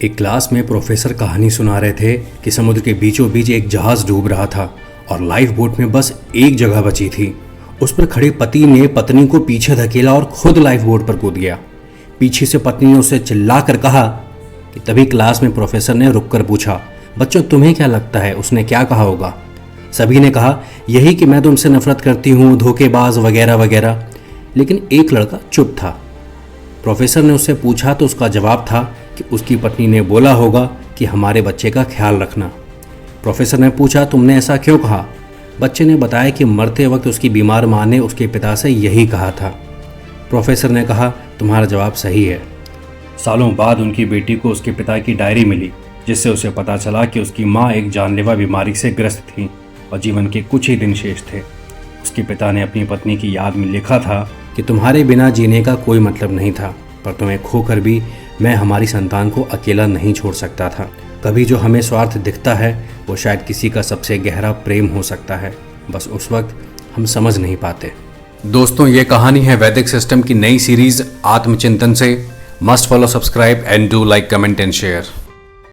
एक क्लास में प्रोफेसर कहानी सुना रहे थे कि समुद्र के बीचों बीच एक जहाज डूब रहा था और लाइफ बोट में बस एक जगह बची थी। उस पर खड़े पति ने पत्नी को पीछे धकेला और खुद लाइफ बोट पर कूद गया। पीछे से पत्नी ने उसे चिल्लाकर कहा कि तभी क्लास में प्रोफेसर ने रुककर पूछा, बच्चों तुम्हें क्या लगता है उसने क्या कहा होगा? सभी ने कहा यही कि मैं तुमसे नफरत करती हूँ, धोखेबाज वगैरह वगैरह। लेकिन एक लड़का चुप था। प्रोफेसर ने उससे पूछा तो उसका जवाब था कि उसकी पत्नी ने बोला होगा कि हमारे बच्चे का ख्याल रखना। प्रोफेसर ने पूछा तुमने ऐसा क्यों कहा? बच्चे ने बताया कि मरते वक्त उसकी बीमार माँ ने उसके पिता से यही कहा था। प्रोफेसर ने कहा तुम्हारा जवाब सही है। सालों बाद उनकी बेटी को उसके पिता की डायरी मिली जिससे उसे पता चला कि उसकी माँ एक जानलेवा बीमारी से ग्रस्त थी और जीवन के कुछ ही दिन शेष थे। उसके पिता ने अपनी पत्नी की याद में लिखा था कि तुम्हारे बिना जीने का कोई मतलब नहीं था, पर तुम्हें खोकर भी मैं हमारी संतान को अकेला नहीं छोड़ सकता था। कभी जो हमें स्वार्थ दिखता है वो शायद किसी का सबसे गहरा प्रेम हो सकता है, बस उस वक्त हम समझ नहीं पाते। दोस्तों ये कहानी है वैदिक सिस्टम की नई सीरीज आत्मचिंतन से। Must follow, subscribe and do like, comment and share.